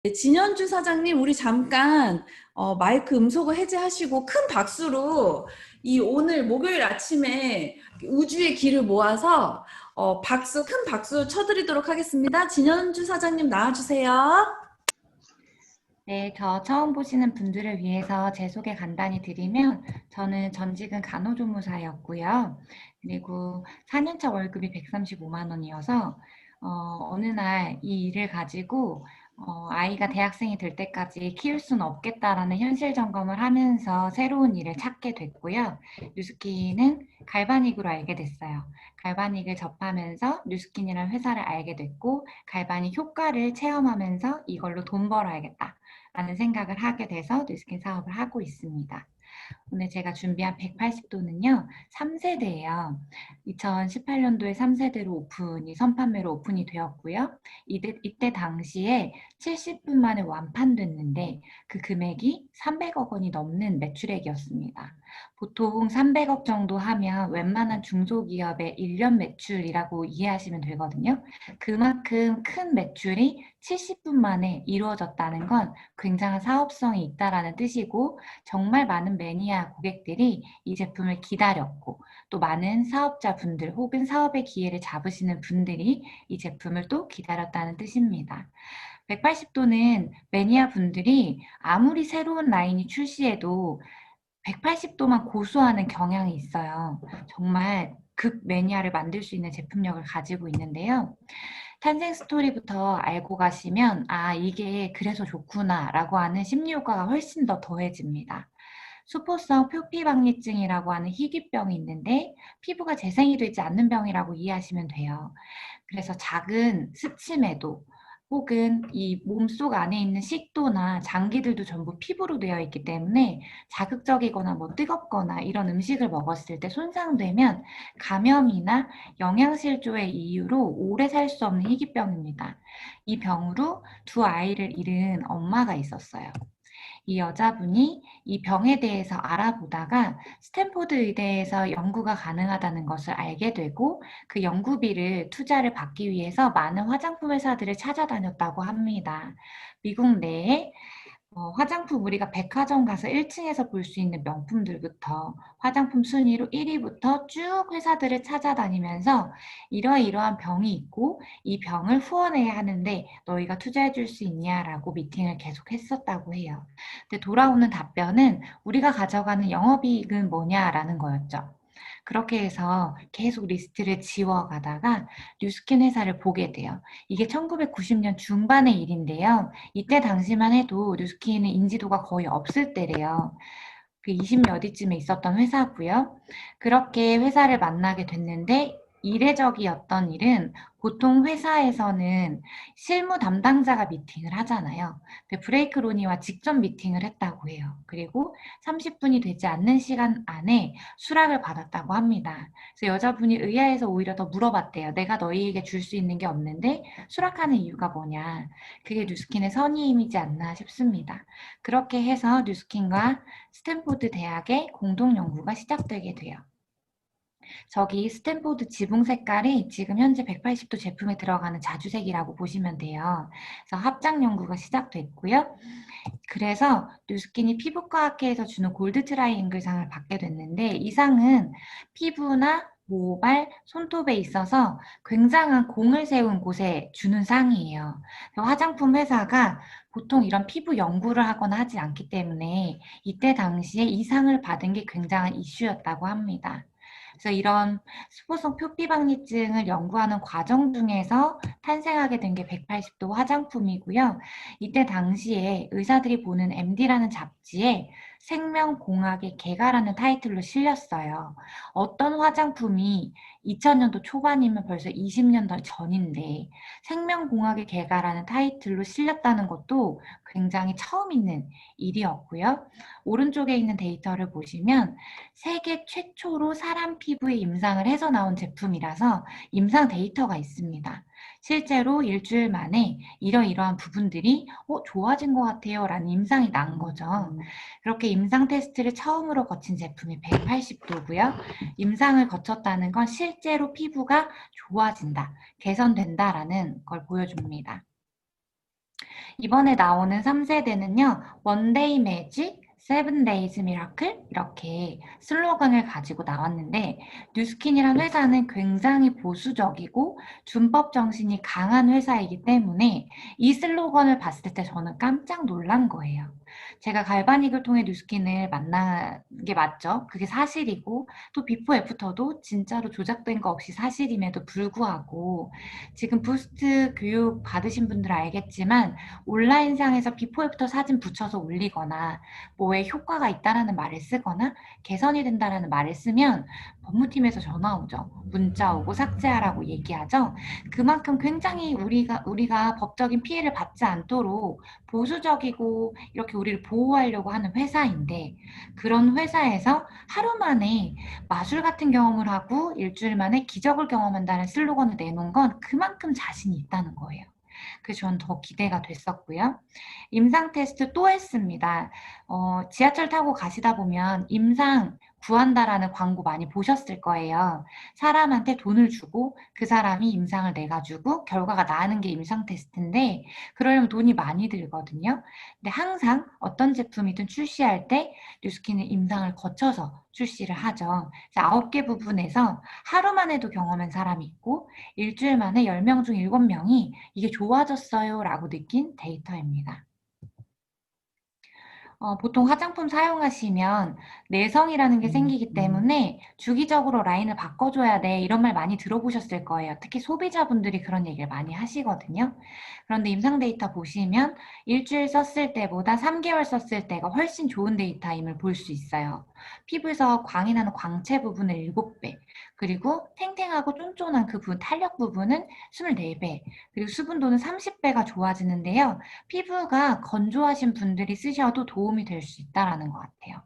네, 진현주 사장님, 우리 잠깐 마이크 음소거 해제하시고 큰 박수로 이 오늘 목요일 아침에 우주의 기를 모아서 큰 박수 쳐드리도록 하겠습니다. 진현주 사장님 나와주세요. 네, 저 처음 보시는 분들을 위해서 제 소개 간단히 드리면 저는 전직은 간호조무사였고요. 그리고 4년차 월급이 135만 원이어서 어느 날 이 일을 가지고 아이가 대학생이 될 때까지 키울 수는 없겠다라는 현실 점검을 하면서 새로운 일을 찾게 됐고요. 뉴스킨은 갈바닉으로 알게 됐어요. 갈바닉을 접하면서 뉴스킨이라는 회사를 알게 됐고 갈바닉 효과를 체험하면서 이걸로 돈 벌어야겠다. 라는 생각을 하게 돼서 뉴스킨 사업을 하고 있습니다. 오늘 제가 준비한 180도는요, 3세대예요. 2018년도에 3세대로 선판매로 오픈이 되었고요. 이때 당시에 70분 만에 완판됐는데 그 금액이 300억 원이 넘는 매출액이었습니다. 보통 300억 정도 하면 웬만한 중소기업의 1년 매출이라고 이해하시면 되거든요. 그만큼 큰 매출이 70분 만에 이루어졌다는 건 굉장한 사업성이 있다라는 뜻이고 정말 많은 매니아 고객들이 이 제품을 기다렸고 또 많은 사업자분들 혹은 사업의 기회를 잡으시는 분들이 이 제품을 또 기다렸다는 뜻입니다. 180도는 매니아 분들이 아무리 새로운 라인이 출시해도 180도만 고수하는 경향이 있어요. 정말 극 매니아를 만들 수 있는 제품력을 가지고 있는데요. 탄생 스토리부터 알고 가시면 아 이게 그래서 좋구나 라고 하는 심리 효과가 훨씬 더 더해집니다. 수포성 표피박리증이라고 하는 희귀병이 있는데 피부가 재생이 되지 않는 병이라고 이해하시면 돼요. 그래서 작은 스침에도 혹은 이 몸속 안에 있는 식도나 장기들도 전부 피부로 되어 있기 때문에 자극적이거나 뭐 뜨겁거나 이런 음식을 먹었을 때 손상되면 감염이나 영양실조의 이유로 오래 살 수 없는 희귀병입니다. 이 병으로 두 아이를 잃은 엄마가 있었어요. 이 여자분이 이 병에 대해서 알아보다가 스탠포드 의대에서 연구가 가능하다는 것을 알게 되고 그 연구비를 투자를 받기 위해서 많은 화장품 회사들을 찾아다녔다고 합니다. 미국 내에 화장품 우리가 백화점 가서 1층에서 볼 수 있는 명품들부터 화장품 순위로 1위부터 쭉 회사들을 찾아다니면서 이러이러한 병이 있고 이 병을 후원해야 하는데 너희가 투자해 줄 수 있냐라고 미팅을 계속 했었다고 해요. 근데 돌아오는 답변은 우리가 가져가는 영업이익은 뭐냐라는 거였죠. 그렇게 해서 계속 리스트를 지워가다가 뉴스킨 회사를 보게 돼요. 이게 1990년 중반의 일인데요. 이때 당시만 해도 뉴스킨은 인지도가 거의 없을 때래요. 그 20몇 위쯤에 있었던 회사고요. 그렇게 회사를 만나게 됐는데 이례적이었던 일은 보통 회사에서는 실무 담당자가 미팅을 하잖아요. 근데 브레이크 로니와 직접 미팅을 했다고 해요. 그리고 30분이 되지 않는 시간 안에 수락을 받았다고 합니다. 그래서 여자분이 의아해서 오히려 더 물어봤대요. 내가 너희에게 줄 수 있는 게 없는데 수락하는 이유가 뭐냐. 그게 뉴스킨의 선의임이지 않나 싶습니다. 그렇게 해서 뉴스킨과 스탠포드 대학의 공동 연구가 시작되게 돼요. 저기 스탠포드 지붕 색깔이 지금 현재 180도 제품에 들어가는 자주색이라고 보시면 돼요. 그래서 합작 연구가 시작됐고요. 그래서 뉴스킨이 피부과학회에서 주는 골드 트라이앵글 상을 받게 됐는데 이 상은 피부나 모발, 손톱에 있어서 굉장한 공을 세운 곳에 주는 상이에요. 화장품 회사가 보통 이런 피부 연구를 하거나 하지 않기 때문에 이때 당시에 이 상을 받은 게 굉장한 이슈였다고 합니다. 그래서 이런 수보성 표피박리증을 연구하는 과정 중에서 탄생하게 된 게 180도 화장품이고요. 이때 당시에 의사들이 보는 MD라는 잡지에 생명공학의 개가라는 타이틀로 실렸어요. 어떤 화장품이 2000년도 초반이면 벌써 20년 전인데 생명공학의 개가라는 타이틀로 실렸다는 것도 굉장히 처음 있는 일이었고요. 오른쪽에 있는 데이터를 보시면 세계 최초로 사람 피부에 임상을 해서 나온 제품이라서 임상 데이터가 있습니다. 실제로 일주일 만에 이러이러한 부분들이 좋아진 것 같아요 라는 임상이 난 거죠. 그렇게 임상 테스트를 처음으로 거친 제품이 180도고요. 임상을 거쳤다는 건 실제로 피부가 좋아진다, 개선된다라는 걸 보여줍니다. 이번에 나오는 3세대는요, 원데이 매직, 세븐데이즈 미라클 이렇게 슬로건을 가지고 나왔는데 뉴스킨이란 회사는 굉장히 보수적이고 준법 정신이 강한 회사이기 때문에 이 슬로건을 봤을 때 저는 깜짝 놀란 거예요. 제가 갈바닉을 통해 뉴스킨을 만난 게 맞죠? 그게 사실이고 또 비포 애프터도 진짜로 조작된 거 없이 사실임에도 불구하고 지금 부스트 교육 받으신 분들은 알겠지만 온라인상에서 비포 애프터 사진 붙여서 올리거나 뭐에 효과가 있다라는 말을 쓰거나 개선이 된다라는 말을 쓰면 법무팀에서 전화 오죠. 문자 오고 삭제하라고 얘기하죠. 그만큼 굉장히 우리가 법적인 피해를 받지 않도록 보수적이고 이렇게 우리를 보호하려고 하는 회사인데 그런 회사에서 하루 만에 마술 같은 경험을 하고 일주일 만에 기적을 경험한다는 슬로건을 내놓은 건 그만큼 자신이 있다는 거예요. 그래서 저는 더 기대가 됐었고요. 임상 테스트 또 했습니다. 지하철 타고 가시다 보면 임상 구한다라는 광고 많이 보셨을 거예요. 사람한테 돈을 주고 그 사람이 임상을 내가지고 결과가 나는 게 임상 테스트인데 그러려면 돈이 많이 들거든요. 근데 항상 어떤 제품이든 출시할 때 뉴스킨은 임상을 거쳐서 출시를 하죠. 9개 부분에서 하루만 해도 경험한 사람이 있고 일주일 만에 10명 중 7명이 이게 좋아졌어요 라고 느낀 데이터입니다. 보통 화장품 사용하시면 내성이라는 게 생기기 때문에 주기적으로 라인을 바꿔줘야 돼. 이런 말 많이 들어보셨을 거예요. 특히 소비자분들이 그런 얘기를 많이 하시거든요. 그런데 임상 데이터 보시면 일주일 썼을 때보다 3개월 썼을 때가 훨씬 좋은 데이터임을 볼 수 있어요. 피부에서 광이 나는 광채 부분을 7배, 그리고 탱탱하고 쫀쫀한 그 부분, 탄력 부분은 24배, 그리고 수분도는 30배가 좋아지는데요. 피부가 건조하신 분들이 쓰셔도 도움이 될 수 있다라는 것 같아요.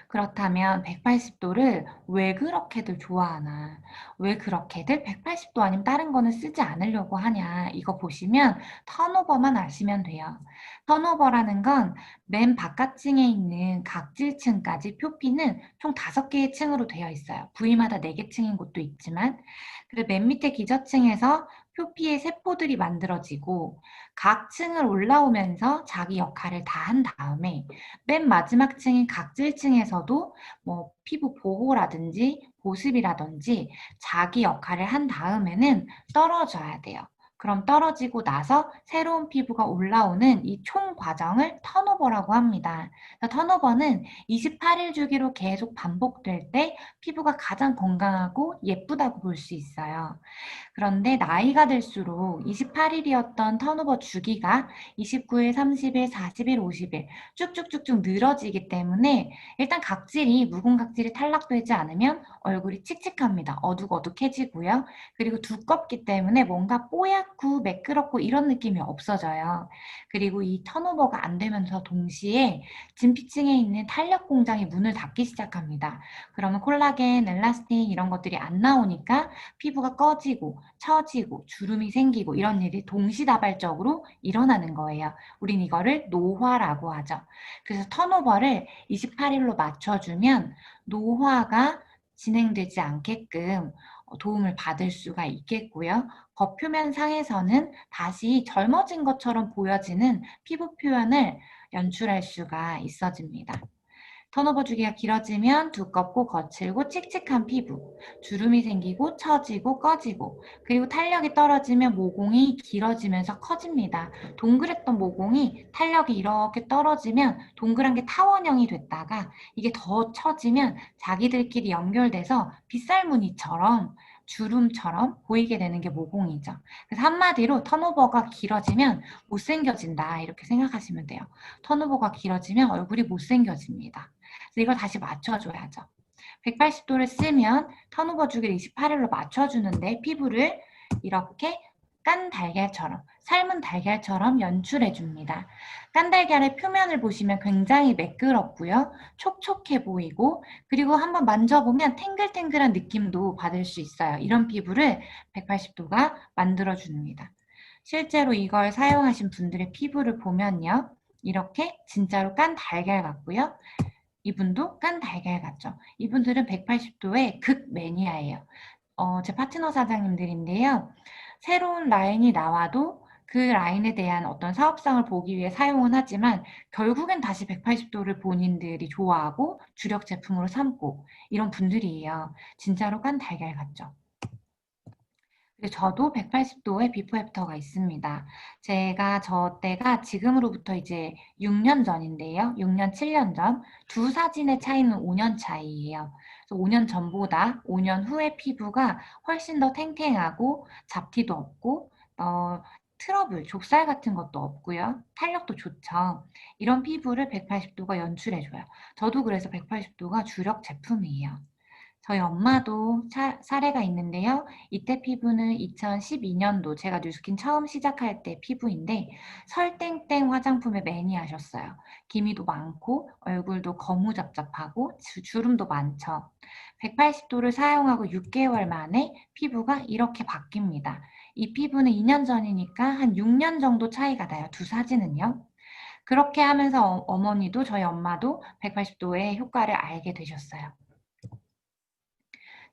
그렇다면 180도를 왜 그렇게들 좋아하나? 왜 그렇게들 180도 아니면 다른 거는 쓰지 않으려고 하냐? 이거 보시면 턴오버만 아시면 돼요. 턴오버라는 건 맨 바깥층에 있는 각질층까지 표피는 총 5개의 층으로 되어 있어요. 부위마다 4개 층인 곳도 있지만 그리고 맨 밑에 기저층에서 표피의 세포들이 만들어지고 각 층을 올라오면서 자기 역할을 다 한 다음에 맨 마지막 층인 각질층에서도 뭐 피부 보호라든지 보습이라든지 자기 역할을 한 다음에는 떨어져야 돼요. 그럼 떨어지고 나서 새로운 피부가 올라오는 이 총 과정을 턴오버라고 합니다. 턴오버는 28일 주기로 계속 반복될 때 피부가 가장 건강하고 예쁘다고 볼 수 있어요. 그런데 나이가 들수록 28일이었던 턴오버 주기가 29일, 30일, 40일, 50일 쭉쭉쭉쭉 늘어지기 때문에 일단 묵은 각질이 탈락되지 않으면 얼굴이 칙칙합니다. 어둑어둑해지고요. 그리고 두껍기 때문에 뭔가 뽀얗고 매끄럽고 이런 느낌이 없어져요. 그리고 이 턴오버가 안 되면서 동시에 진피층에 있는 탄력 공장이 문을 닫기 시작합니다. 그러면 콜라겐, 엘라스틴 이런 것들이 안 나오니까 피부가 꺼지고 처지고 주름이 생기고 이런 일이 동시다발적으로 일어나는 거예요. 우린 이거를 노화라고 하죠. 그래서 턴오버를 28일로 맞춰주면 노화가 진행되지 않게끔 도움을 받을 수가 있겠고요. 겉표면 상에서는 다시 젊어진 것처럼 보여지는 피부 표현을 연출할 수가 있어집니다. 턴오버 주기가 길어지면 두껍고 거칠고 칙칙한 피부, 주름이 생기고 처지고 꺼지고, 그리고 탄력이 떨어지면 모공이 길어지면서 커집니다. 동그랬던 모공이 탄력이 이렇게 떨어지면 동그란 게 타원형이 됐다가 이게 더 처지면 자기들끼리 연결돼서 빗살무늬처럼 주름처럼 보이게 되는 게 모공이죠. 그래서 한마디로 턴오버가 길어지면 못생겨진다 이렇게 생각하시면 돼요. 턴오버가 길어지면 얼굴이 못생겨집니다. 그래서 이걸 다시 맞춰줘야죠. 180도를 쓰면 턴오버 주기를 28일로 맞춰주는데 피부를 이렇게 깐 달걀처럼, 삶은 달걀처럼 연출해줍니다. 깐 달걀의 표면을 보시면 굉장히 매끄럽고요. 촉촉해 보이고 그리고 한번 만져보면 탱글탱글한 느낌도 받을 수 있어요. 이런 피부를 180도가 만들어줍니다. 실제로 이걸 사용하신 분들의 피부를 보면요. 이렇게 진짜로 깐 달걀 같고요. 이분도 깐 달걀 같죠. 이분들은 180도의 극 매니아예요. 제 파트너 사장님들인데요. 새로운 라인이 나와도 그 라인에 대한 어떤 사업성을 보기 위해 사용은 하지만 결국엔 다시 180도를 본인들이 좋아하고 주력 제품으로 삼고 이런 분들이에요. 진짜로 깐 달걀 같죠? 그리고 저도 180도의 비포 애프터가 있습니다. 저 때가 지금으로부터 이제 6년 전인데요. 6년, 7년 전. 두 사진의 차이는 5년 차이예요. 그래서 5년 전보다 5년 후의 피부가 훨씬 더 탱탱하고 잡티도 없고, 트러블, 족살 같은 것도 없고요. 탄력도 좋죠. 이런 피부를 180도가 연출해줘요. 저도 그래서 180도가 주력 제품이에요. 저희 엄마도 사례가 있는데요. 이때 피부는 2012년도 제가 뉴스킨 처음 시작할 때 피부인데 설땡땡 화장품에 매니아셨어요. 기미도 많고 얼굴도 거무잡잡하고 주름도 많죠. 180도를 사용하고 6개월 만에 피부가 이렇게 바뀝니다. 이 피부는 2년 전이니까 한 6년 정도 차이가 나요. 두 사진은요. 그렇게 하면서 어머니도 저희 엄마도 180도의 효과를 알게 되셨어요.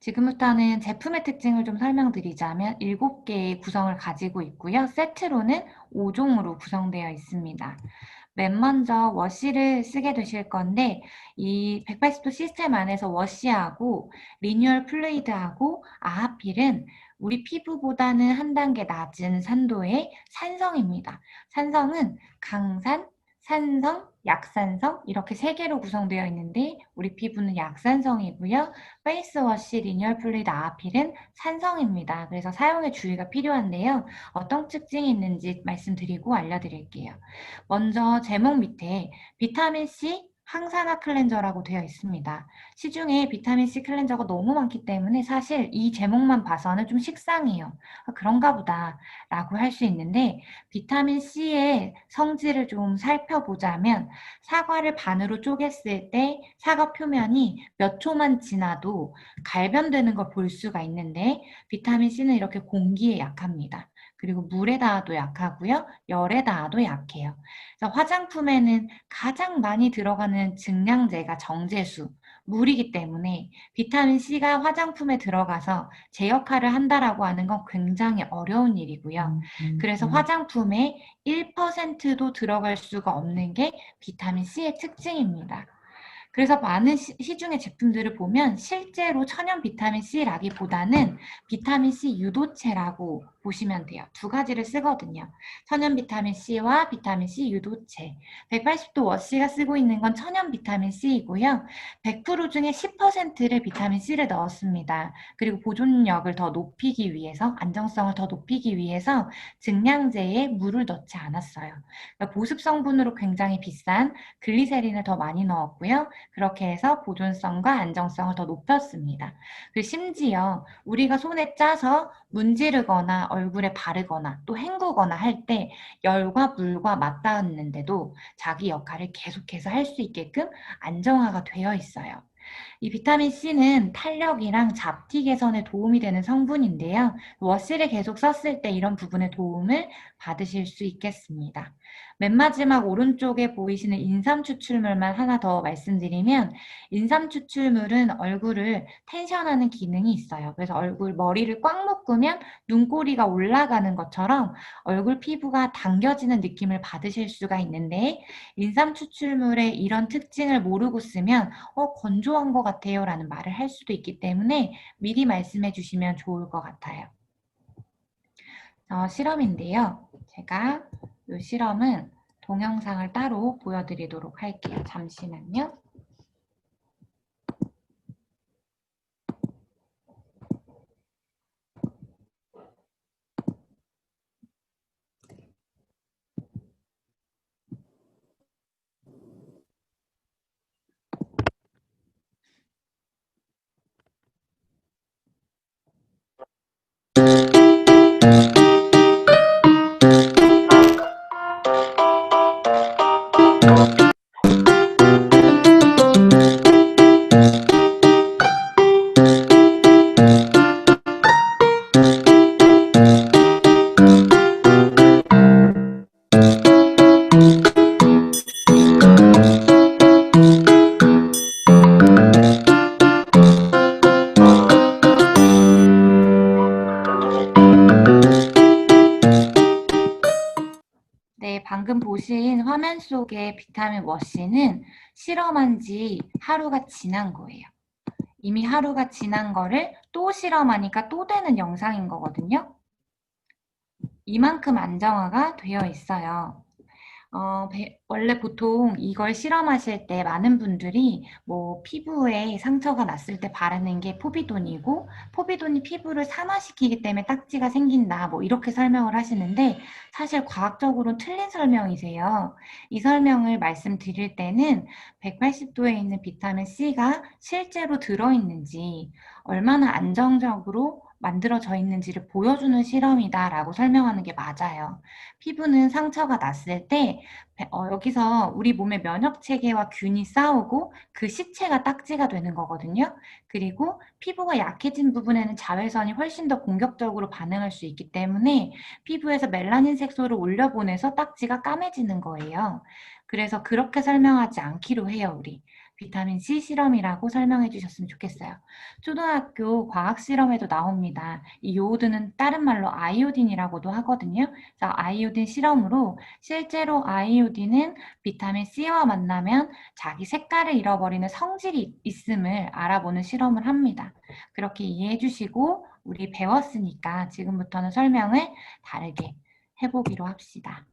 지금부터는 제품의 특징을 좀 설명드리자면 7개의 구성을 가지고 있고요. 세트로는 5종으로 구성되어 있습니다. 맨 먼저 워시를 쓰게 되실 건데 이 180도 시스템 안에서 워시하고 리뉴얼 플루이드하고 아하필은 우리 피부보다는 한 단계 낮은 산도의 산성입니다. 산성은 강산, 산성, 약산성 이렇게 3개로 구성되어 있는데 우리 피부는 약산성이고요. 페이스워시 리뉴얼 플루이드 아필은 산성입니다. 그래서 사용에 주의가 필요한데요. 어떤 특징이 있는지 말씀드리고 알려드릴게요. 먼저 제목 밑에 비타민C 항산화 클렌저라고 되어 있습니다. 시중에 비타민C 클렌저가 너무 많기 때문에 사실 이 제목만 봐서는 좀 식상해요. 그런가 보다 라고 할 수 있는데 비타민C의 성질을 좀 살펴보자면 사과를 반으로 쪼갰을 때 사과 표면이 몇 초만 지나도 갈변되는 걸 볼 수가 있는데 비타민C는 이렇게 공기에 약합니다. 그리고 물에 닿아도 약하고요. 열에 닿아도 약해요. 그래서 화장품에는 가장 많이 들어가는 증량제가 정제수, 물이기 때문에 비타민C가 화장품에 들어가서 제 역할을 한다라고 하는 건 굉장히 어려운 일이고요. 그래서 화장품에 1%도 들어갈 수가 없는 게 비타민C의 특징입니다. 그래서 많은 시중의 제품들을 보면 실제로 천연 비타민C라기보다는 비타민C 유도체라고 보시면 돼요. 두 가지를 쓰거든요. 천연 비타민C와 비타민C 유도체. 180도 워시가 쓰고 있는 건 천연 비타민C이고요. 100% 중에 10%를 비타민C를 넣었습니다. 그리고 보존력을 더 높이기 위해서, 안정성을 더 높이기 위해서 증량제에 물을 넣지 않았어요. 그러니까 보습 성분으로 굉장히 비싼 글리세린을 더 많이 넣었고요. 그렇게 해서 보존성과 안정성을 더 높였습니다. 그리고 심지어 우리가 손에 짜서 문지르거나 얼굴에 바르거나 또 헹구거나 할 때 열과 물과 맞닿았는데도 자기 역할을 계속해서 할 수 있게끔 안정화가 되어 있어요. 이 비타민C는 탄력이랑 잡티 개선에 도움이 되는 성분인데요. 워시를 계속 썼을 때 이런 부분에 도움을 받으실 수 있겠습니다. 맨 마지막 오른쪽에 보이시는 인삼 추출물만 하나 더 말씀드리면 인삼 추출물은 얼굴을 텐션하는 기능이 있어요. 그래서 머리를 꽉 묶으면 눈꼬리가 올라가는 것처럼 얼굴 피부가 당겨지는 느낌을 받으실 수가 있는데 인삼 추출물의 이런 특징을 모르고 쓰면 건조한 것 같아요 라는 말을 할 수도 있기 때문에 미리 말씀해 주시면 좋을 것 같아요. 실험인데요. 제가 이 실험은 동영상을 따로 보여드리도록 할게요. 잠시만요. 방금 보신 화면 속의 비타민 워시는 실험한 지 하루가 지난 거예요. 이미 하루가 지난 거를 또 실험하니까 또 되는 영상인 거거든요. 이만큼 안정화가 되어 있어요. 원래 보통 이걸 실험하실 때 많은 분들이 뭐 피부에 상처가 났을 때 바르는 게 포비돈이고 포비돈이 피부를 산화시키기 때문에 딱지가 생긴다 뭐 이렇게 설명을 하시는데 사실 과학적으로 틀린 설명이세요. 이 설명을 말씀드릴 때는 180도에 있는 비타민 C가 실제로 들어있는지 얼마나 안정적으로 만들어져 있는지를 보여주는 실험이다라고 설명하는 게 맞아요. 피부는 상처가 났을 때 여기서 우리 몸의 면역 체계와 균이 싸우고 그 시체가 딱지가 되는 거거든요. 그리고 피부가 약해진 부분에는 자외선이 훨씬 더 공격적으로 반응할 수 있기 때문에 피부에서 멜라닌 색소를 올려보내서 딱지가 까매지는 거예요. 그래서 그렇게 설명하지 않기로 해요, 우리. 비타민 C 실험이라고 설명해 주셨으면 좋겠어요. 초등학교 과학 실험에도 나옵니다. 이 요오드는 다른 말로 아이오딘이라고도 하거든요. 그래서 아이오딘 실험으로 실제로 아이오딘은 비타민 C와 만나면 자기 색깔을 잃어버리는 성질이 있음을 알아보는 실험을 합니다. 그렇게 이해해 주시고 우리 배웠으니까 지금부터는 설명을 다르게 해보기로 합시다.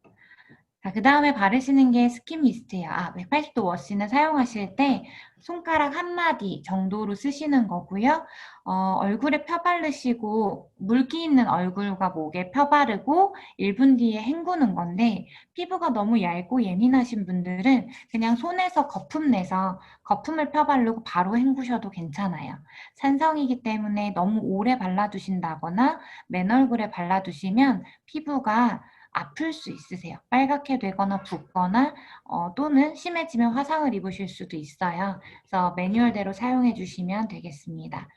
자, 그 다음에 바르시는 게 스킨 미스트예요. 180도 워시는 사용하실 때 손가락 한 마디 정도로 쓰시는 거고요. 얼굴에 펴바르시고 물기 있는 얼굴과 목에 펴바르고 1분 뒤에 헹구는 건데 피부가 너무 얇고 예민하신 분들은 그냥 손에서 거품 내서 거품을 펴바르고 바로 헹구셔도 괜찮아요. 산성이기 때문에 너무 오래 발라두신다거나 맨 얼굴에 발라두시면 피부가 아플 수 있으세요. 빨갛게 되거나 붓거나 또는 심해지면 화상을 입으실 수도 있어요. 그래서 매뉴얼대로 사용해 주시면 되겠습니다.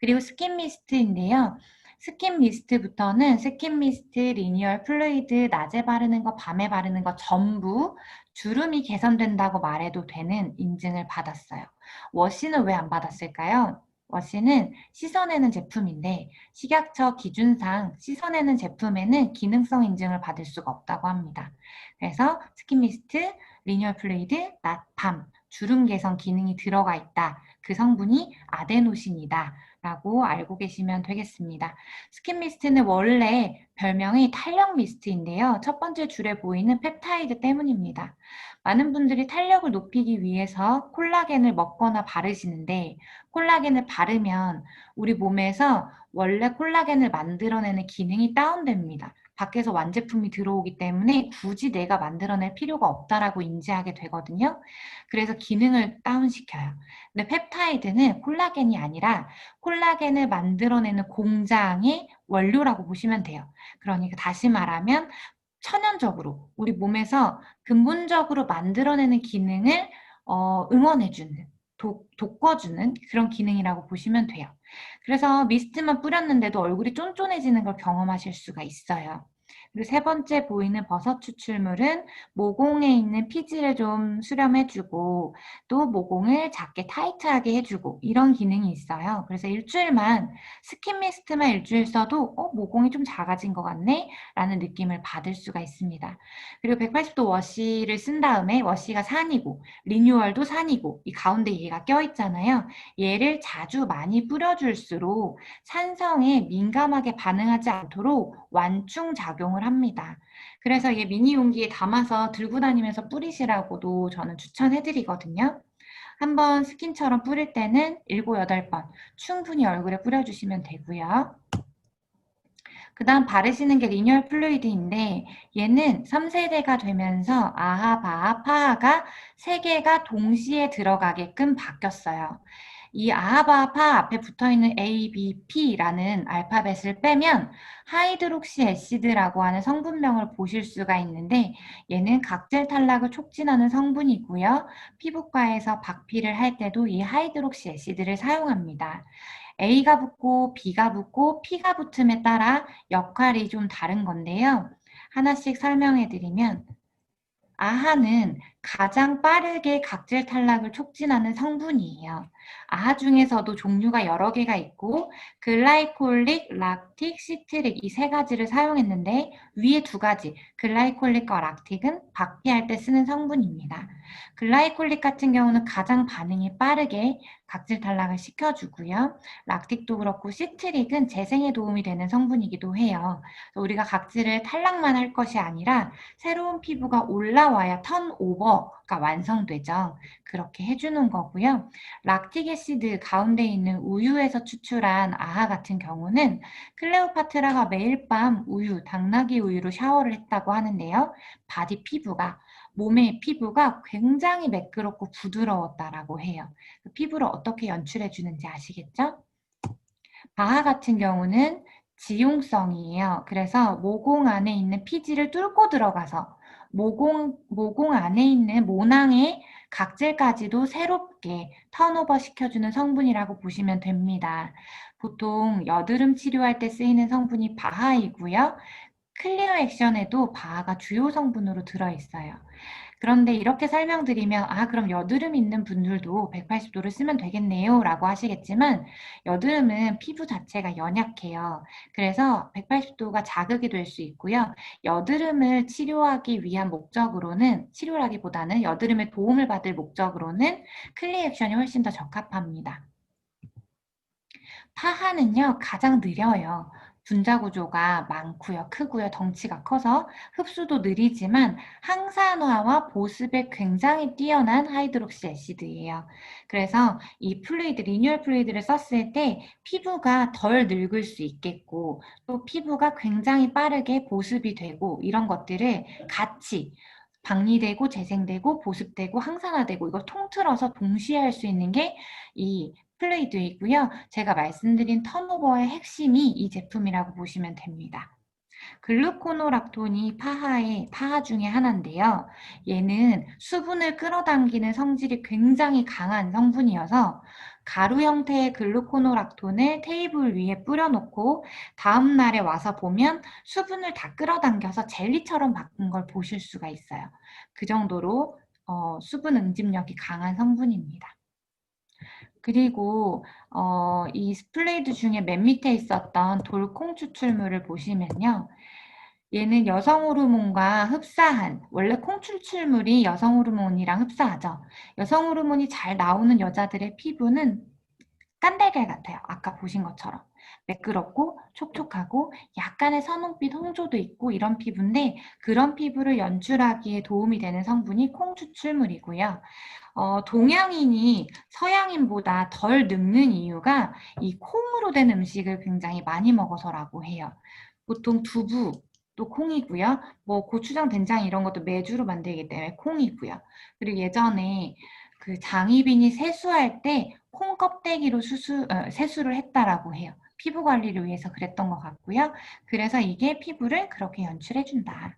그리고 스킨 미스트인데요. 스킨 미스트부터는 스킨 미스트, 리뉴얼 플루이드, 낮에 바르는 거, 밤에 바르는 거 전부 주름이 개선된다고 말해도 되는 인증을 받았어요. 워시는 왜 안 받았을까요? 워시는 씻어내는 제품인데 식약처 기준상 씻어내는 제품에는 기능성 인증을 받을 수가 없다고 합니다. 그래서 스킨 미스트, 리뉴얼 플루이드, 낮, 밤 주름 개선 기능이 들어가 있다. 그 성분이 아데노신이다. 라고 알고 계시면 되겠습니다. 스킨 미스트는 원래 별명이 탄력 미스트인데요. 첫 번째 줄에 보이는 펩타이드 때문입니다. 많은 분들이 탄력을 높이기 위해서 콜라겐을 먹거나 바르시는데 콜라겐을 바르면 우리 몸에서 원래 콜라겐을 만들어내는 기능이 다운됩니다. 밖에서 완제품이 들어오기 때문에 굳이 내가 만들어낼 필요가 없다라고 인지하게 되거든요. 그래서 기능을 다운시켜요. 근데 펩타이드는 콜라겐이 아니라 콜라겐을 만들어내는 공장의 원료라고 보시면 돼요. 그러니까 다시 말하면 천연적으로 우리 몸에서 근본적으로 만들어내는 기능을 응원해주는, 돋궈주는 그런 기능이라고 보시면 돼요. 그래서 미스트만 뿌렸는데도 얼굴이 쫀쫀해지는 걸 경험하실 수가 있어요. 그리고 세 번째 보이는 버섯 추출물은 모공에 있는 피지를 좀 수렴해주고 또 모공을 작게 타이트하게 해주고 이런 기능이 있어요. 그래서 일주일만 스킨 미스트만 일주일 써도 모공이 좀 작아진 것 같네? 라는 느낌을 받을 수가 있습니다. 그리고 180도 워시를 쓴 다음에 워시가 산이고 리뉴얼도 산이고 이 가운데 얘가 껴있잖아요. 얘를 자주 많이 뿌려줄수록 산성에 민감하게 반응하지 않도록 완충 작용을 합니다. 그래서 얘 미니 용기에 담아서 들고 다니면서 뿌리시라고도 저는 추천해드리거든요. 한번 스킨처럼 뿌릴 때는 7, 8번 충분히 얼굴에 뿌려주시면 되고요. 그 다음 바르시는 게 리뉴얼 플루이드인데 얘는 3세대가 되면서 아하, 바하, 파하가 3개가 동시에 들어가게끔 바뀌었어요. 이 아하바 파 앞에 붙어있는 A, B, P라는 알파벳을 빼면 하이드록시 애시드라고 하는 성분명을 보실 수가 있는데 얘는 각질 탈락을 촉진하는 성분이고요. 피부과에서 박피를 할 때도 이 하이드록시 애시드를 사용합니다. A가 붙고 B가 붙고 P가 붙음에 따라 역할이 좀 다른 건데요. 하나씩 설명해 드리면 아하는 가장 빠르게 각질 탈락을 촉진하는 성분이에요. 아하 중에서도 종류가 여러 개가 있고 글라이콜릭, 락틱, 시트릭 이 세 가지를 사용했는데 위에 두 가지 글라이콜릭과 락틱은 박피할 때 쓰는 성분입니다. 글라이콜릭 같은 경우는 가장 반응이 빠르게 각질 탈락을 시켜주고요. 락틱도 그렇고 시트릭은 재생에 도움이 되는 성분이기도 해요. 우리가 각질을 탈락만 할 것이 아니라 새로운 피부가 올라와야 턴오버가 완성되죠. 그렇게 해주는 거고요. 락틱 애시드 가운데 있는 우유에서 추출한 아하 같은 경우는 클레오파트라가 매일 밤 우유, 당나귀 우유로 샤워를 했다고 하는데요. 바디 피부가 몸의 피부가 굉장히 매끄럽고 부드러웠다라고 해요. 피부를 어떻게 연출해 주는지 아시겠죠? 바하 같은 경우는 지용성이에요. 그래서 모공 안에 있는 피지를 뚫고 들어가서 모공 안에 있는 모낭의 각질까지도 새롭게 턴오버 시켜주는 성분이라고 보시면 됩니다. 보통 여드름 치료할 때 쓰이는 성분이 바하이고요. 클리어 액션에도 바하가 주요 성분으로 들어있어요. 그런데 이렇게 설명드리면 그럼 여드름 있는 분들도 180도를 쓰면 되겠네요 라고 하시겠지만 여드름은 피부 자체가 연약해요. 그래서 180도가 자극이 될 수 있고요. 여드름을 치료하기 위한 목적으로는 치료라기보다는 여드름에 도움을 받을 목적으로는 클리 액션이 훨씬 더 적합합니다. 파하는요, 가장 느려요. 분자 구조가 많고요, 크고요, 덩치가 커서 흡수도 느리지만 항산화와 보습에 굉장히 뛰어난 하이드록시 애시드예요. 그래서 이 플루이드, 리뉴얼 플루이드를 썼을 때 피부가 덜 늙을 수 있겠고 또 피부가 굉장히 빠르게 보습이 되고 이런 것들을 같이 박리되고 재생되고 보습되고 항산화되고 이걸 통틀어서 동시에 할 수 있는 게 이 플루이드이고요. 제가 말씀드린 턴오버의 핵심이 이 제품이라고 보시면 됩니다. 글루코노락톤이 파하 중에 하나인데요. 얘는 수분을 끌어당기는 성질이 굉장히 강한 성분이어서 가루 형태의 글루코노락톤을 테이블 위에 뿌려놓고 다음 날에 와서 보면 수분을 다 끌어당겨서 젤리처럼 바꾼 걸 보실 수가 있어요. 그 정도로 수분 응집력이 강한 성분입니다. 그리고 이 스플레이드 중에 맨 밑에 있었던 돌콩 추출물을 보시면요. 얘는 여성 호르몬과 흡사한, 원래 콩 추출물이 여성 호르몬이랑 흡사하죠. 여성 호르몬이 잘 나오는 여자들의 피부는 깐달걀 같아요. 아까 보신 것처럼. 매끄럽고 촉촉하고 약간의 선홍빛 홍조도 있고 이런 피부인데 그런 피부를 연출하기에 도움이 되는 성분이 콩 추출물이고요. 동양인이 서양인보다 덜 늙는 이유가 이 콩으로 된 음식을 굉장히 많이 먹어서라고 해요. 보통 두부, 또 콩이고요. 뭐 고추장, 된장 이런 것도 메주로 만들기 때문에 콩이고요. 그리고 예전에 그 장희빈이 세수할 때 콩 껍데기로 세수를 했다라고 해요. 피부 관리를 위해서 그랬던 것 같고요. 그래서 이게 피부를 그렇게 연출해준다.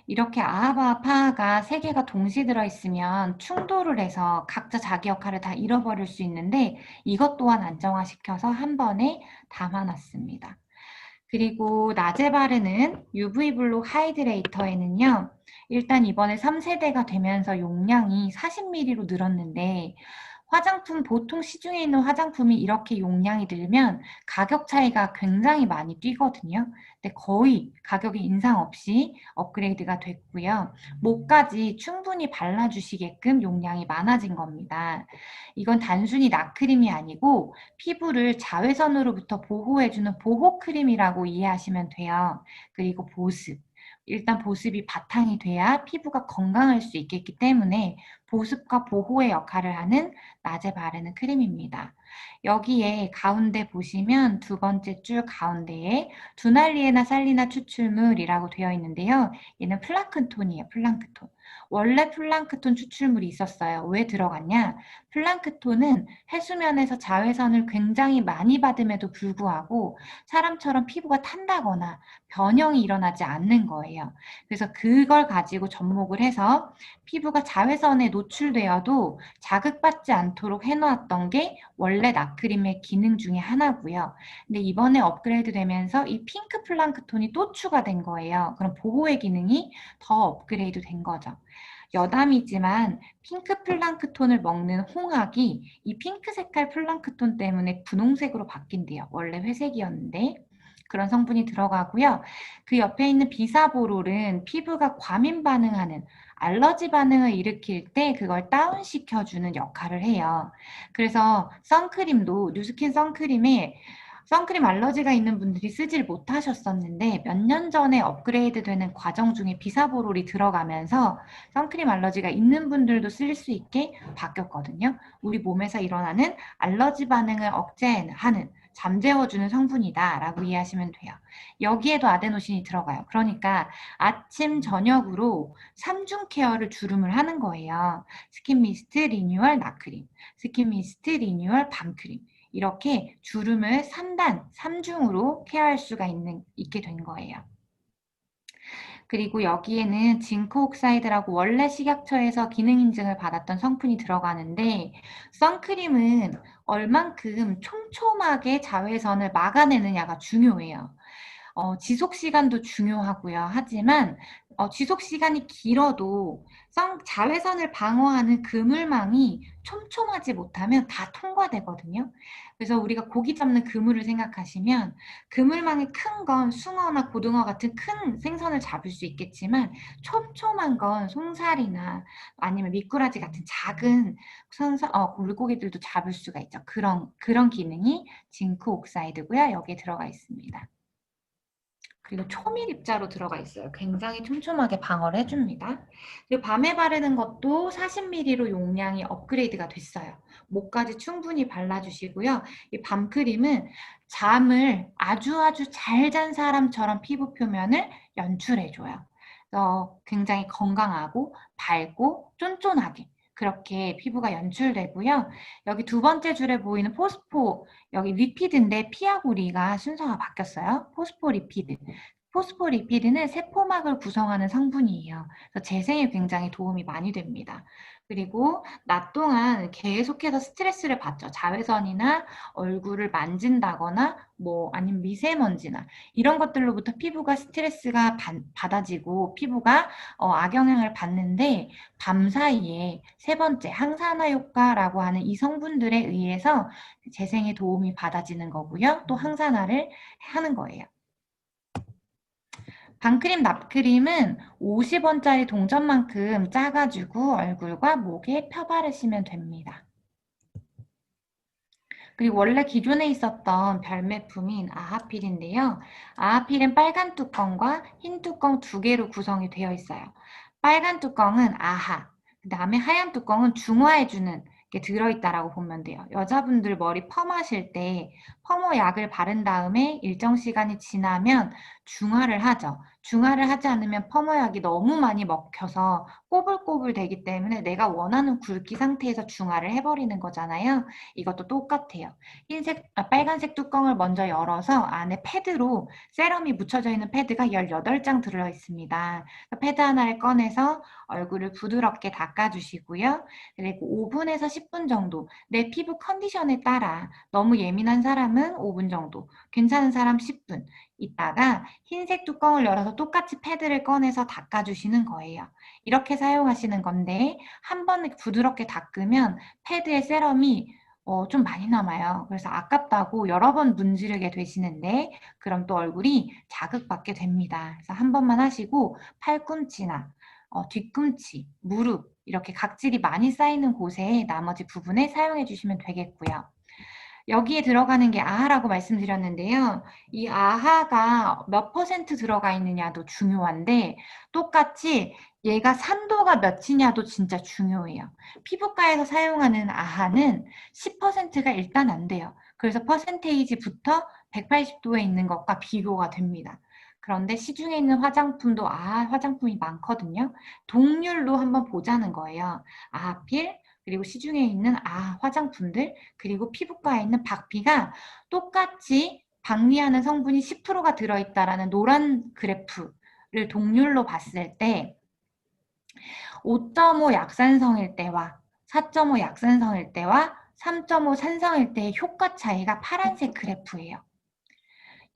이렇게 아하와 파하가 세 개가 동시에 들어있으면 충돌을 해서 각자 자기 역할을 다 잃어버릴 수 있는데 이것 또한 안정화시켜서 한 번에 담아놨습니다. 그리고 낮에 바르는 UV 블록 하이드레이터에는요. 일단 이번에 3세대가 되면서 용량이 40ml로 늘었는데 화장품 보통 시중에 있는 화장품이 이렇게 용량이 늘면 가격 차이가 굉장히 많이 뛰거든요. 근데 거의 가격이 인상 없이 업그레이드가 됐고요. 목까지 충분히 발라주시게끔 용량이 많아진 겁니다. 이건 단순히 나크림이 아니고 피부를 자외선으로부터 보호해주는 보호크림이라고 이해하시면 돼요. 그리고 보습. 일단 보습이 바탕이 돼야 피부가 건강할 수 있겠기 때문에 보습과 보호의 역할을 하는 낮에 바르는 크림입니다. 여기에 가운데 보시면 두 번째 줄 가운데에 두날리에나 살리나 추출물이라고 되어 있는데요. 얘는 플랑크톤이에요. 플랑크톤. 원래 플랑크톤 추출물이 있었어요. 왜 들어갔냐? 플랑크톤은 해수면에서 자외선을 굉장히 많이 받음에도 불구하고 사람처럼 피부가 탄다거나 변형이 일어나지 않는 거예요. 그래서 그걸 가지고 접목을 해서 피부가 자외선에 노출되어도 자극받지 않도록 해놓았던 게 원래 나크림의 기능 중에 하나고요. 근데 이번에 업그레이드 되면서 이 핑크 플랑크톤이 또 추가된 거예요. 그럼 보호의 기능이 더 업그레이드 된 거죠. 여담이지만 핑크 플랑크톤을 먹는 홍학이 이 핑크 색깔 플랑크톤 때문에 분홍색으로 바뀐대요. 원래 회색이었는데. 그런 성분이 들어가고요. 그 옆에 있는 비사보롤은 피부가 과민 반응하는 알러지 반응을 일으킬 때 그걸 다운시켜주는 역할을 해요. 그래서 선크림도 뉴스킨 선크림에 선크림 알러지가 있는 분들이 쓰질 못하셨었는데 몇 년 전에 업그레이드 되는 과정 중에 비사보롤이 들어가면서 선크림 알러지가 있는 분들도 쓸 수 있게 바뀌었거든요. 우리 몸에서 일어나는 알러지 반응을 억제하는 잠재워주는 성분이다 라고 이해하시면 돼요. 여기에도 아데노신이 들어가요. 그러니까 아침 저녁으로 3중 케어를 주름을 하는 거예요. 스킨 미스트, 리뉴얼, 나크림, 스킨 미스트, 리뉴얼, 밤크림. 이렇게 주름을 3단, 3중으로 케어할 수가 있게 된 거예요. 그리고 여기에는 징크 옥사이드라고 원래 식약처에서 기능 인증을 받았던 성분이 들어가는데 선크림은 얼만큼 촘촘하게 자외선을 막아내느냐가 중요해요. 지속 시간도 중요하고요. 하지만 지속 시간이 길어도 자외선을 방어하는 그물망이 촘촘하지 못하면 다 통과되거든요. 그래서 우리가 고기 잡는 그물을 생각하시면 그물망이 큰 건 숭어나 고등어 같은 큰 생선을 잡을 수 있겠지만 촘촘한 건 송사리나 아니면 미꾸라지 같은 작은 물고기들도 잡을 수가 있죠. 그런 기능이 징크 옥사이드고요. 여기에 들어가 있습니다. 그리고 초밀 입자로 들어가 있어요. 굉장히 촘촘하게 방어를 해줍니다. 그리고 밤에 바르는 것도 40ml로 용량이 업그레이드가 됐어요. 목까지 충분히 발라주시고요. 이 밤크림은 잠을 아주 잘 잔 사람처럼 피부 표면을 연출해줘요. 굉장히 건강하고 밝고 쫀쫀하게 그렇게 피부가 연출되고요. 여기 두 번째 줄에 보이는 포스포, 여기 리피드인데 피하고리가 순서가 바뀌었어요. 포스포리피드. 포스포리피드는 세포막을 구성하는 성분이에요. 그래서 재생에 굉장히 도움이 많이 됩니다. 그리고 낮 동안 계속해서 스트레스를 받죠. 자외선이나 얼굴을 만진다거나 아니면 미세먼지나 이런 것들로부터 피부가 스트레스가 받아지고 피부가 악영향을 받는데 밤 사이에 세 번째 항산화 효과라고 하는 이 성분들에 의해서 재생에 도움이 받아지는 거고요. 또 항산화를 하는 거예요. 밤크림, 납크림은 50원짜리 동전만큼 짜가지고 얼굴과 목에 펴바르시면 됩니다. 그리고 원래 기존에 있었던 별매품인 아하필인데요. 아하필은 빨간 뚜껑과 흰 뚜껑 두 개로 구성이 되어 있어요. 빨간 뚜껑은 아하, 그 다음에 하얀 뚜껑은 중화해주는 게 들어있다라고 보면 돼요. 여자분들 머리 펌하실 때 펌어 약을 바른 다음에 일정 시간이 지나면 중화를 하죠. 중화를 하지 않으면 펌어 약이 너무 많이 먹혀서 꼬불꼬불 되기 때문에 내가 원하는 굵기 상태에서 중화를 해버리는 거잖아요. 이것도 똑같아요. 빨간색 뚜껑을 먼저 열어서 안에 패드로 세럼이 묻혀져 있는 패드가 18장 들어있습니다. 패드 하나를 꺼내서 얼굴을 부드럽게 닦아주시고요. 그리고 5분에서 10분 정도 내 피부 컨디션에 따라 너무 예민한 사람은 5분 정도, 괜찮은 사람 10분 있다가 흰색 뚜껑을 열어서 똑같이 패드를 꺼내서 닦아주시는 거예요. 이렇게 사용하시는 건데 한 번에 부드럽게 닦으면 패드에 세럼이 좀 많이 남아요. 그래서 아깝다고 여러 번 문지르게 되시는데 그럼 또 얼굴이 자극받게 됩니다. 그래서 한 번만 하시고 팔꿈치나 뒤꿈치, 무릎 이렇게 각질이 많이 쌓이는 곳에 나머지 부분에 사용해 주시면 되겠고요. 여기에 들어가는 게 아하라고 말씀드렸는데요. 이 아하가 몇 퍼센트 들어가 있느냐도 중요한데 똑같이 얘가 산도가 몇이냐도 진짜 중요해요. 피부과에서 사용하는 아하는 10%가 일단 안 돼요. 그래서 퍼센테이지부터 180도에 있는 것과 비교가 됩니다. 그런데 시중에 있는 화장품도 아하 화장품이 많거든요. 동률로 한번 보자는 거예요. 아하필, 그리고 시중에 있는 화장품들, 그리고 피부과에 있는 박피가 똑같이 박리하는 성분이 10%가 들어있다라는 노란 그래프 동률로 봤을 때 5.5 약산성일 때와 4.5 약산성일 때와 3.5 산성일 때의 효과 차이가 파란색 그래프예요.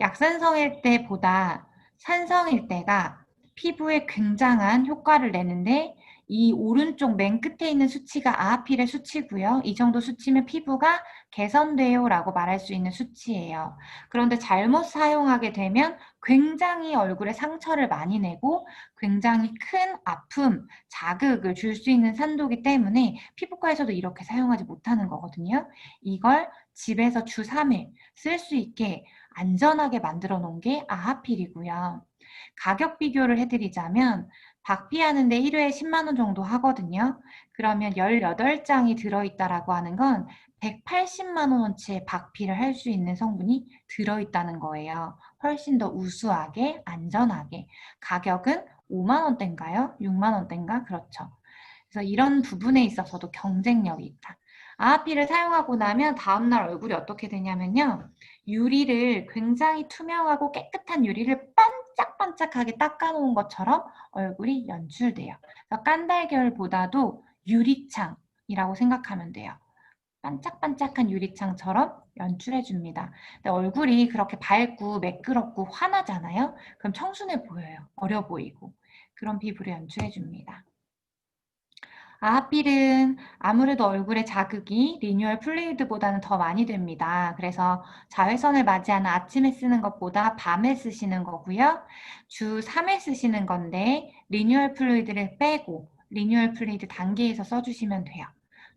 약산성일 때보다 산성일 때가 피부에 굉장한 효과를 내는데 이 오른쪽 맨 끝에 있는 수치가 아하필의 수치고요. 이 정도 수치면 피부가 개선돼요 라고 말할 수 있는 수치예요. 그런데 잘못 사용하게 되면 굉장히 얼굴에 상처를 많이 내고 굉장히 큰 아픔, 자극을 줄 수 있는 산도기 때문에 피부과에서도 이렇게 사용하지 못하는 거거든요. 이걸 집에서 주 3일 쓸 수 있게 안전하게 만들어 놓은 게 아하필이고요. 가격 비교를 해드리자면 박피하는데 1회에 10만 원 정도 하거든요. 그러면 18장이 들어있다라고 하는 건 180만 원어치의 박피를 할 수 있는 성분이 들어있다는 거예요. 훨씬 더 우수하게, 안전하게. 가격은 5만 원대인가요? 6만 원대인가? 그렇죠. 그래서 이런 부분에 있어서도 경쟁력이 있다. 아하피를 사용하고 나면 다음날 얼굴이 어떻게 되냐면요. 유리를 굉장히 투명하고 깨끗한 유리를 반짝반짝하게 닦아놓은 것처럼 얼굴이 연출돼요. 그래서 깐달걀보다도 유리창이라고 생각하면 돼요. 반짝반짝한 유리창처럼 연출해줍니다. 근데 얼굴이 그렇게 밝고 매끄럽고 환하잖아요. 그럼 청순해 보여요. 어려 보이고. 그런 피부를 연출해줍니다. 아하필은 아무래도 얼굴에 자극이 리뉴얼 플루이드보다는 더 많이 됩니다. 그래서 자외선을 맞이하는 아침에 쓰는 것보다 밤에 쓰시는 거고요. 주 3회 쓰시는 건데 리뉴얼 플루이드를 빼고 리뉴얼 플루이드 단계에서 써주시면 돼요.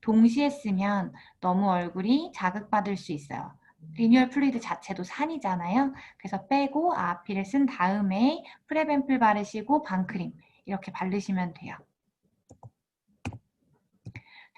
동시에 쓰면 너무 얼굴이 자극받을 수 있어요. 리뉴얼 플루이드 자체도 산이잖아요. 그래서 빼고 아하필을 쓴 다음에 프레뱀플 바르시고 밤크림 이렇게 바르시면 돼요.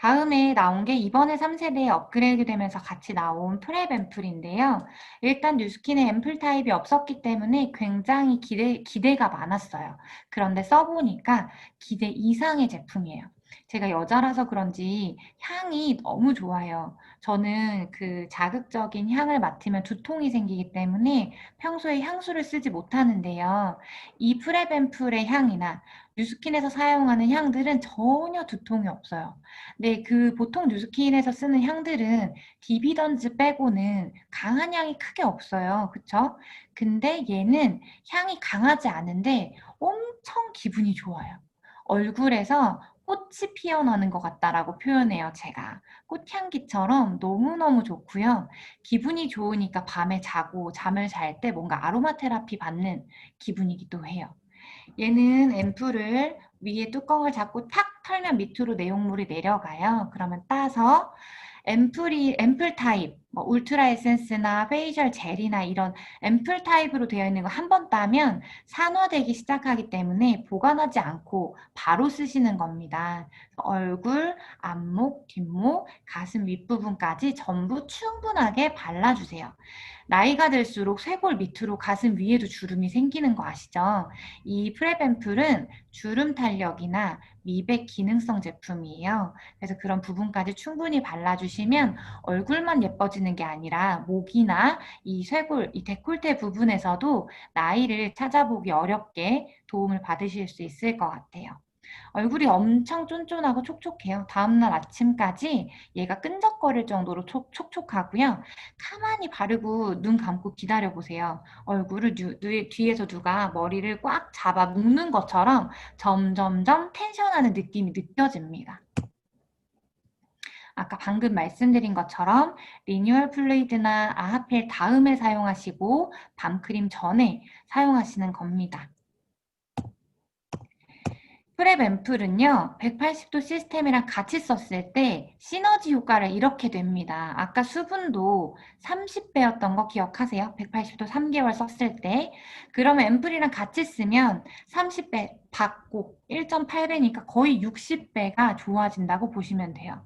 다음에 나온 게 이번에 3세대에 업그레이드 되면서 같이 나온 프랩 앰플인데요. 일단 뉴스킨에 앰플 타입이 없었기 때문에 굉장히 기대가 많았어요. 그런데 써보니까 기대 이상의 제품이에요. 제가 여자라서 그런지 향이 너무 좋아요. 저는 그 자극적인 향을 맡으면 두통이 생기기 때문에 평소에 향수를 쓰지 못하는데요. 이 프랩 앰플의 향이나 뉴스킨에서 사용하는 향들은 전혀 두통이 없어요. 네, 그 보통 뉴스킨에서 쓰는 향들은 디비던즈 빼고는 강한 향이 크게 없어요. 그쵸? 근데 얘는 향이 강하지 않은데 엄청 기분이 좋아요. 얼굴에서 꽃이 피어나는 것 같다라고 표현해요, 제가. 꽃향기처럼 너무너무 좋고요. 기분이 좋으니까 밤에 자고 잠을 잘 때 뭔가 아로마 테라피 받는 기분이기도 해요. 얘는 앰플을 위에 뚜껑을 잡고 탁 털면 밑으로 내용물이 내려가요. 그러면 따서 앰플 타입, 뭐 울트라 에센스나 페이셜 젤이나 이런 앰플 타입으로 되어 있는 거 한 번 따면 산화되기 시작하기 때문에 보관하지 않고 바로 쓰시는 겁니다. 얼굴, 앞목, 뒷목, 가슴 윗부분까지 전부 충분하게 발라주세요. 나이가 들수록 쇄골 밑으로 가슴 위에도 주름이 생기는 거 아시죠? 이 프랩 앰플은 주름 탄력이나 미백 기능성 제품이에요. 그래서 그런 부분까지 충분히 발라주시면 얼굴만 예뻐지는 게 아니라 목이나 이 쇄골, 이 데콜테 부분에서도 나이를 찾아보기 어렵게 도움을 받으실 수 있을 것 같아요. 얼굴이 엄청 쫀쫀하고 촉촉해요. 다음날 아침까지 얘가 끈적거릴 정도로 촉촉하고요. 가만히 바르고 눈 감고 기다려보세요. 얼굴을 뒤에서 누가 머리를 꽉 잡아 묶는 것처럼 점점점 텐션하는 느낌이 느껴집니다. 아까 방금 말씀드린 것처럼 리뉴얼 플루이드나 아하필 다음에 사용하시고 밤크림 전에 사용하시는 겁니다. 프랩 앰플은요, 180도 시스템이랑 같이 썼을 때 시너지 효과를 이렇게 됩니다. 아까 수분도 30배였던 거 기억하세요? 180도 3개월 썼을 때. 그러면 앰플이랑 같이 쓰면 30배 받고 1.8배니까 거의 60배가 좋아진다고 보시면 돼요.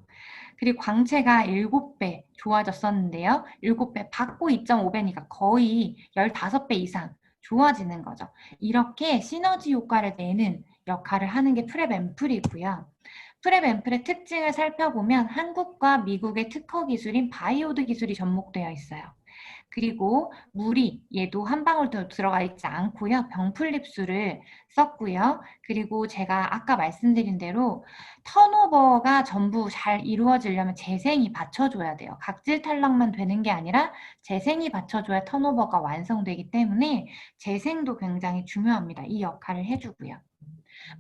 그리고 광채가 7배 좋아졌었는데요. 7배 받고 2.5배니까 거의 15배 이상 좋아지는 거죠. 이렇게 시너지 효과를 내는 역할을 하는 게 프랩 앰플이고요. 프랩 앰플의 특징을 살펴보면 한국과 미국의 특허 기술인 바이오드 기술이 접목되어 있어요. 그리고 물이 얘도 한 방울도 들어가 있지 않고요. 병풀립수를 썼고요. 그리고 제가 아까 말씀드린 대로 턴오버가 전부 잘 이루어지려면 재생이 받쳐줘야 돼요. 각질 탈락만 되는 게 아니라 재생이 받쳐줘야 턴오버가 완성되기 때문에 재생도 굉장히 중요합니다. 이 역할을 해주고요.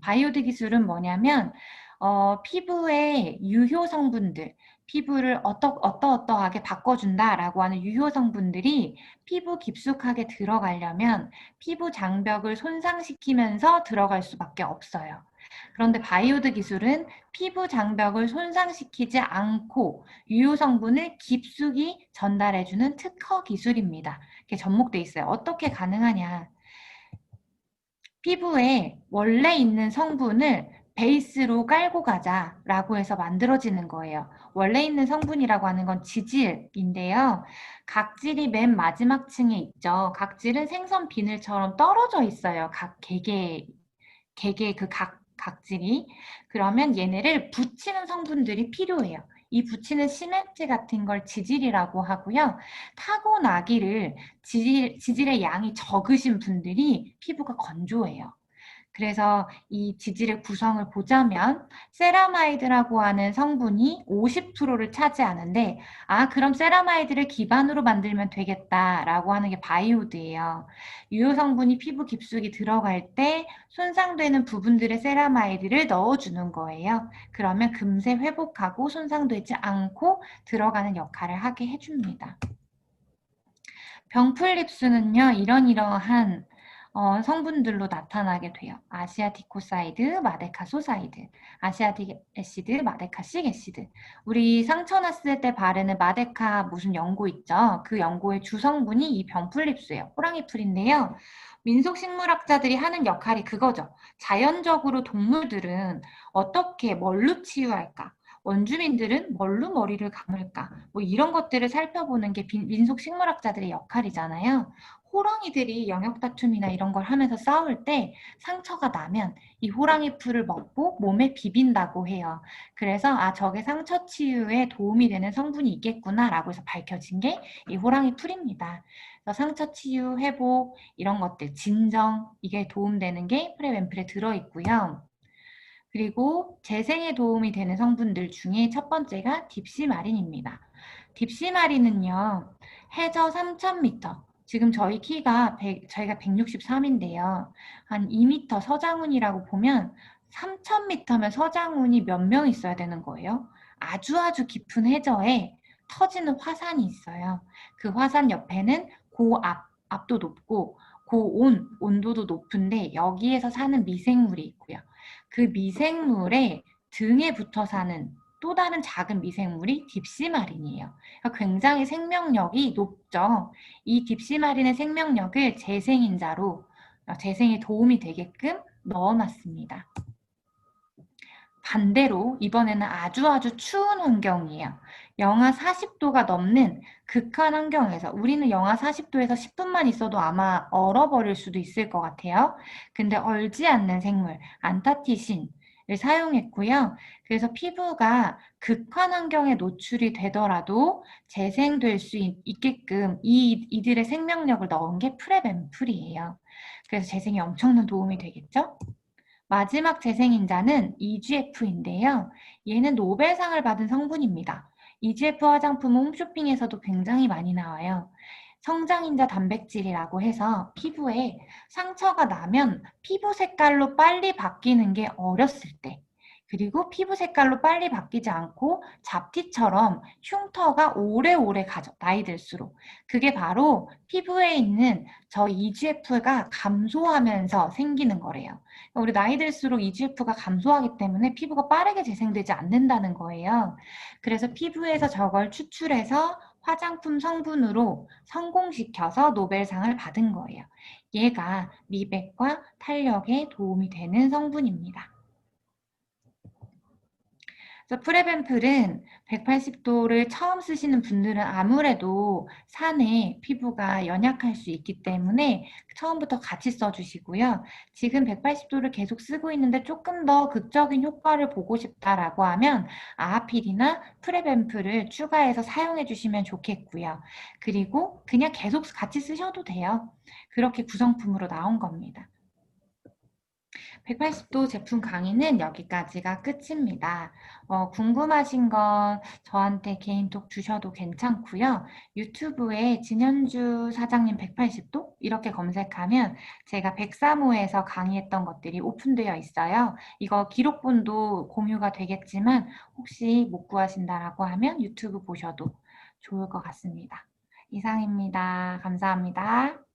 바이오드 기술은 뭐냐면 피부의 유효 성분들, 피부를 어떠하게 바꿔준다라고 하는 유효 성분들이 피부 깊숙하게 들어가려면 피부 장벽을 손상시키면서 들어갈 수밖에 없어요. 그런데 바이오드 기술은 피부 장벽을 손상시키지 않고 유효 성분을 깊숙이 전달해주는 특허 기술입니다. 이렇게 접목돼 있어요. 어떻게 가능하냐? 피부에 원래 있는 성분을 베이스로 깔고 가자라고 해서 만들어지는 거예요. 원래 있는 성분이라고 하는 건 지질인데요. 각질이 맨 마지막 층에 있죠. 각질은 생선 비늘처럼 떨어져 있어요. 각 개개 그 각질이. 그러면 얘네를 붙이는 성분들이 필요해요. 이 붙이는 시멘트 같은 걸 지질이라고 하고요. 타고나기를 지질의 양이 적으신 분들이 피부가 건조해요. 그래서 이 지질의 구성을 보자면 세라마이드라고 하는 성분이 50%를 차지하는데 그럼 세라마이드를 기반으로 만들면 되겠다라고 하는 게 바이오드예요. 유효 성분이 피부 깊숙이 들어갈 때 손상되는 부분들의 세라마이드를 넣어주는 거예요. 그러면 금세 회복하고 손상되지 않고 들어가는 역할을 하게 해줍니다. 병풀립수는요, 이러한 성분들로 나타나게 돼요. 아시아티코사이드, 마데카소사이드, 아시아틱 애시드, 마데카식 애시드. 우리 상처 났을 때 바르는 마데카 무슨 연고 있죠? 그 연고의 주성분이 이 병풀립수예요. 호랑이 풀인데요. 민속식물학자들이 하는 역할이 그거죠. 자연적으로 동물들은 어떻게 뭘로 치유할까? 원주민들은 뭘로 머리를 감을까? 뭐 이런 것들을 살펴보는 게 민속식물학자들의 역할이잖아요. 호랑이들이 영역 다툼이나 이런 걸 하면서 싸울 때 상처가 나면 이 호랑이 풀을 먹고 몸에 비빈다고 해요. 그래서 저게 상처 치유에 도움이 되는 성분이 있겠구나라고 해서 밝혀진 게 이 호랑이 풀입니다. 그래서 상처 치유, 회복 이런 것들, 진정 이게 도움되는 게 프레벤플에 들어있고요. 그리고 재생에 도움이 되는 성분들 중에 첫 번째가 딥시마린입니다. 딥시마린은요, 해저 3,000m. 지금 저희 키가 저희가 163인데요. 한 2m 서장훈이라고 보면 3,000m면 서장훈이 몇 명 있어야 되는 거예요. 아주 깊은 해저에 터지는 화산이 있어요. 그 화산 옆에는 앞도 높고 온도도 높은데 여기에서 사는 미생물이 있고요. 그 미생물의 등에 붙어 사는 또 다른 작은 미생물이 딥시마린이에요. 그러니까 굉장히 생명력이 높죠. 이 딥시마린의 생명력을 재생인자로 재생에 도움이 되게끔 넣어놨습니다. 반대로 이번에는 아주 추운 환경이에요. 영하 40도가 넘는 극한 환경에서 우리는 영하 40도에서 10분만 있어도 아마 얼어버릴 수도 있을 것 같아요. 근데 얼지 않는 생물, 안타티신을 사용했고요. 그래서 피부가 극한 환경에 노출이 되더라도 재생될 수 있게끔 이들의 생명력을 넣은 게 프레벤플이에요. 그래서 재생에 엄청난 도움이 되겠죠? 마지막 재생인자는 EGF인데요. 얘는 노벨상을 받은 성분입니다. EGF 화장품은 홈쇼핑에서도 굉장히 많이 나와요. 성장인자 단백질이라고 해서 피부에 상처가 나면 피부 색깔로 빨리 바뀌는 게 어렸을 때, 그리고 피부 색깔로 빨리 바뀌지 않고 잡티처럼 흉터가 오래오래 가죠. 나이 들수록. 그게 바로 피부에 있는 저 EGF가 감소하면서 생기는 거래요. 우리 나이 들수록 EGF가 감소하기 때문에 피부가 빠르게 재생되지 않는다는 거예요. 그래서 피부에서 저걸 추출해서 화장품 성분으로 성공시켜서 노벨상을 받은 거예요. 얘가 미백과 탄력에 도움이 되는 성분입니다. 그래서 프레벤플은 180도를 처음 쓰시는 분들은 아무래도 산에 피부가 연약할 수 있기 때문에 처음부터 같이 써주시고요. 지금 180도를 계속 쓰고 있는데 조금 더 극적인 효과를 보고 싶다라고 하면 아하필이나 프레벤플을 추가해서 사용해 주시면 좋겠고요. 그리고 그냥 계속 같이 쓰셔도 돼요. 그렇게 구성품으로 나온 겁니다. 180도 제품 강의는 여기까지가 끝입니다. 궁금하신 건 저한테 개인톡 주셔도 괜찮고요. 유튜브에 진현주 사장님 180도 이렇게 검색하면 제가 103호에서 강의했던 것들이 오픈되어 있어요. 이거 기록본도 공유가 되겠지만 혹시 못 구하신다라고 하면 유튜브 보셔도 좋을 것 같습니다. 이상입니다. 감사합니다.